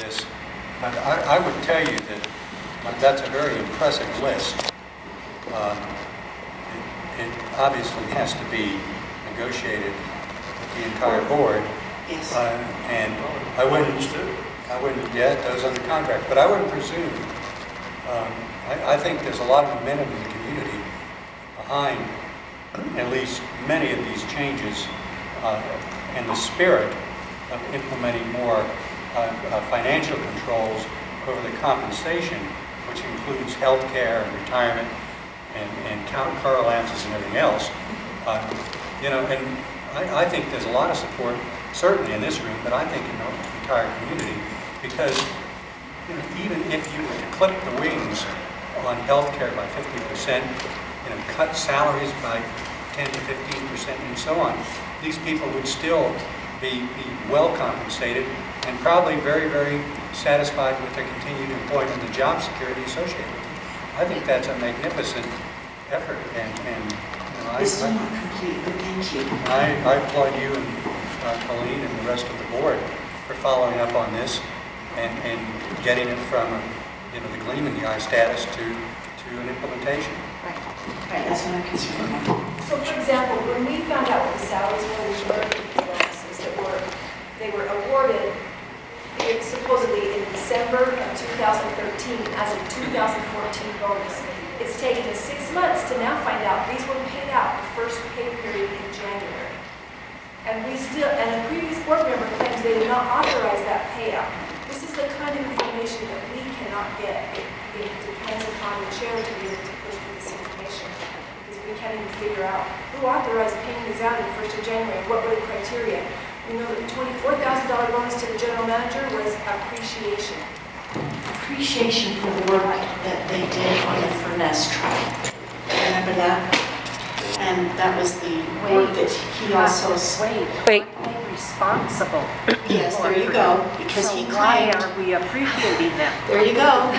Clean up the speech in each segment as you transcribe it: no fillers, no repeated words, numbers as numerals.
this, but I would tell you that that's a very impressive list. It obviously has to be negotiated with the entire board. Yes. And I wouldn't, yeah, those on the contract, but I wouldn't presume. I think there's a lot of momentum in the community behind at least many of these changes and the spirit of implementing more financial controls over the compensation, which includes health care and retirement and car allowances and everything else. You know, and I think there's a lot of support, certainly in this room, but I think in the entire community, because you know, even if you were to clip the wings on health care by 50%, you know, cut salaries by 10 to 15% and so on, these people would still be well compensated and probably very, very satisfied with their continued employment and the job security associated with it. I think that's a magnificent effort, and you know, It's still not complete, but thank you. I applaud you and Colleen and the rest of the board for following up on this and getting it from you know, the gleam in the eye status to an implementation. Right, that's what I'm concerned about. So, for example, when we found out what the salaries were, we learned these bonuses that they were awarded supposedly in December of 2013 as a 2014 bonus. It's taken us 6 months to now find out these were paid out the first pay period in January. And a previous board member claims they did not authorize that payout. This is the kind of information that we cannot get. It depends upon the chair to be able to push for this information, because we can't even figure out who authorized paying these out in the 1st of January, what were the criteria. We know that the $24,000 bonus to the general manager was appreciation. Appreciation for the work that they did on the Furness trial. Remember that? And that was the work that he also... Wait. Responsible. Yes, there you go. Because so he why claimed... are we appreciating them? There you go.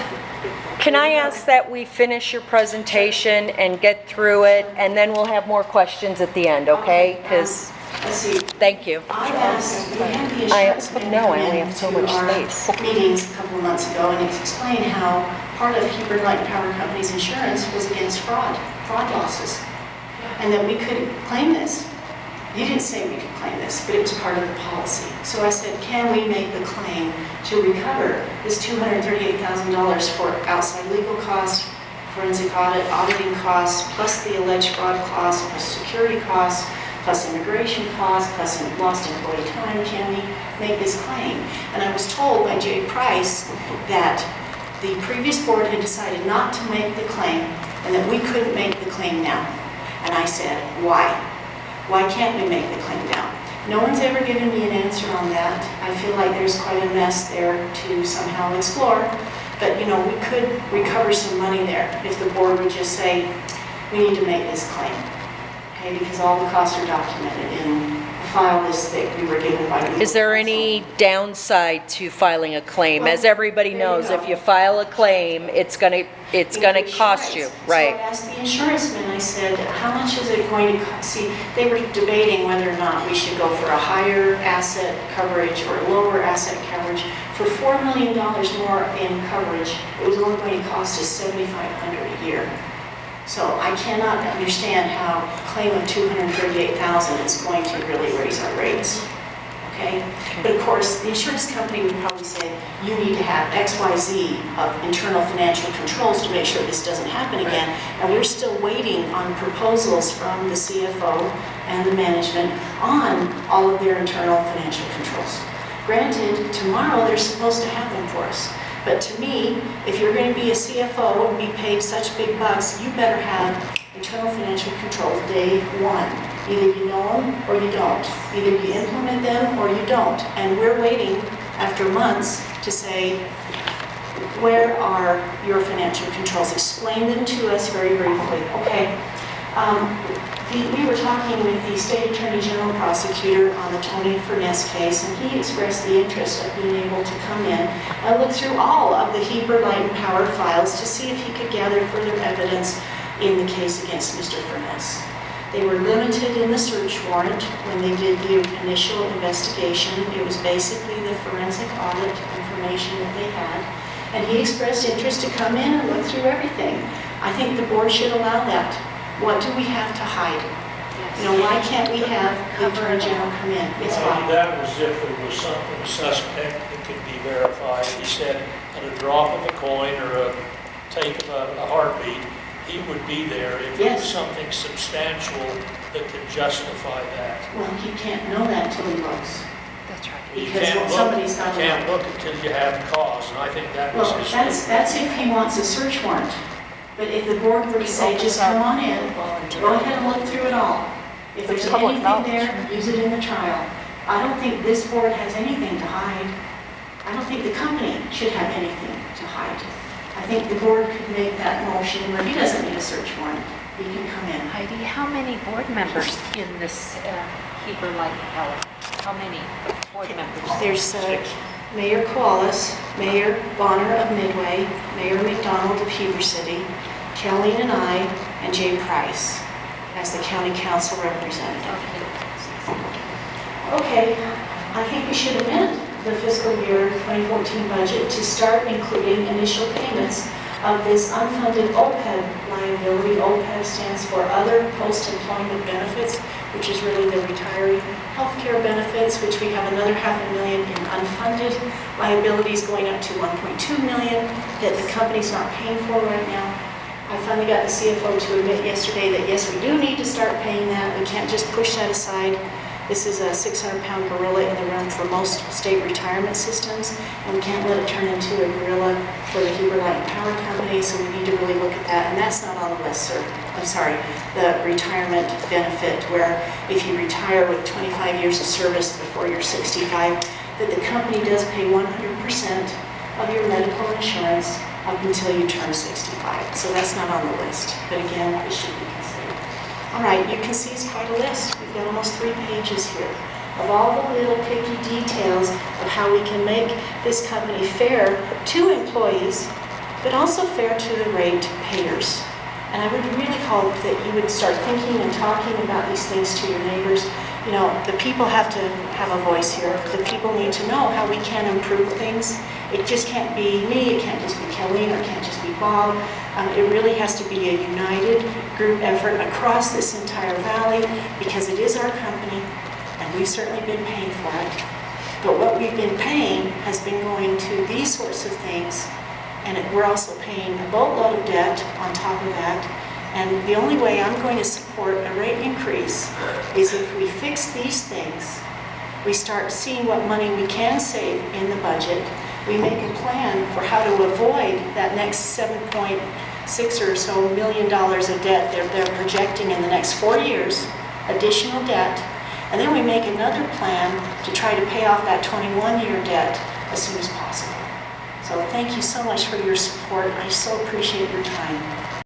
Can I ask that we finish your presentation and get through it, and then we'll have more questions at the end, okay? Because, let's see. thank you. I asked, we had the insurance no, I only have so much space. Meetings a couple of months ago, and it explained how part of Hebron Light Power Company's insurance was against fraud losses, and that we could claim this. You didn't say we could claim this, but it was part of the policy. So I said, can we make the claim to recover this $238,000 for outside legal costs, forensic audit, auditing costs, plus the alleged fraud costs, plus security costs, plus immigration costs, plus lost employee time? Can we make this claim? And I was told by Jay Price that the previous board had decided not to make the claim and that we couldn't make the claim now. And I said, why? Why can't we make the claim now? No one's ever given me an answer on that. I feel like there's quite a mess there to somehow explore. But, you know, we could recover some money there if the board would just say, we need to make this claim. Okay, because all the costs are documented in a file this thick we were given by legal Is there counsel. any downside to filing a claim? As everybody knows, if you file a claim, it's gonna cost you, right? So I asked the insuranceman, I said, how much is it going to cost? See, they were debating whether or not we should go for a higher asset coverage or a lower asset coverage. For $4 million more in coverage, it was only going to cost us $7,500 a year. So I cannot understand how a claim of $238,000 is going to really raise our rates. Okay? But of course, the insurance company would probably say, you need to have X, Y, Z of internal financial controls to make sure this doesn't happen again. And we're still waiting on proposals from the CFO and the management on all of their internal financial controls. Granted, tomorrow they're supposed to have them for us. But to me, if you're going to be a CFO and be paid such big bucks, you better have internal financial controls day one. Either you know them or you don't. Either you implement them or you don't. And we're waiting after months to say, where are your financial controls? Explain them to us very briefly. Okay. We were talking with the State Attorney General Prosecutor on the Tony Furness case, and he expressed the interest of being able to come in and look through all of the Heber Light and Power files to see if he could gather further evidence in the case against Mr. Furness. They were limited in the search warrant when they did the initial investigation. It was basically the forensic audit information that they had. And he expressed interest to come in and look through everything. I think the board should allow that. What do we have to hide? You know, why can't we have the Attorney General come in? It's fine. That was if there was something suspect that could be verified. He said at a drop of a coin or a take of a heartbeat, he would be there if it was Yes. something substantial that could justify that. Well, he can't know that till he looks. That's right. You Because can't look, somebody's got to you can't know. look until you have cause, and I think that was Well, his that's if he wants a search warrant. But if the board were to say, just come on in, go ahead and look through it all. If there's Public anything knowledge. there, use it in the trial. I don't think this board has anything to hide. I don't think the company should have anything to hide. I think the board could make that motion where he doesn't need a search warrant. He can come in. Heidi, how many board members in this Heber Light Power? How many board members? There's Mayor Koalas, Mayor Bonner of Midway, Mayor McDonald of Heber City, Kelly and I, and Jay Price as the county council representative. Okay, I think we should amend the fiscal year 2014 budget to start including initial payments of this unfunded OPEB liability. OPEB stands for Other Post-Employment Benefits, which is really the retiree healthcare benefits, which we have another $500,000 in unfunded liabilities going up to $1.2 million that the company's not paying for right now. I finally got the CFO to admit yesterday that yes, we do need to start paying that. We can't just push that aside. This is a 600-pound gorilla in the room for most state retirement systems, and we can't let it turn into a gorilla for the Heber Light and Power Company, so we need to really look at that. And that's not on the list, sir. I'm sorry, the retirement benefit, where if you retire with 25 years of service before you're 65, that the company does pay 100% of your medical insurance up until you turn 65. So that's not on the list, but again, it should be considered. All right, you can see it's quite a list. We've got almost 3 pages here of all the little picky details of how we can make this company fair to employees, but also fair to the rate payers. And I would really hope that you would start thinking and talking about these things to your neighbors. You know, the people have to have a voice here. The people need to know how we can improve things. It just can't be me, it can't just be Kelly, or it can't just be Bob. It really has to be a united group effort across this entire valley, because it is our company, and we've certainly been paying for it. But what we've been paying has been going to these sorts of things, and we're also paying a boatload of debt on top of that. And the only way I'm going to support a rate increase is if we fix these things, we start seeing what money we can save in the budget, we make a plan for how to avoid that next $7.6 or so million of debt they're projecting in the next 4 years, additional debt, and then we make another plan to try to pay off that 21-year debt as soon as possible. So thank you so much for your support. I so appreciate your time.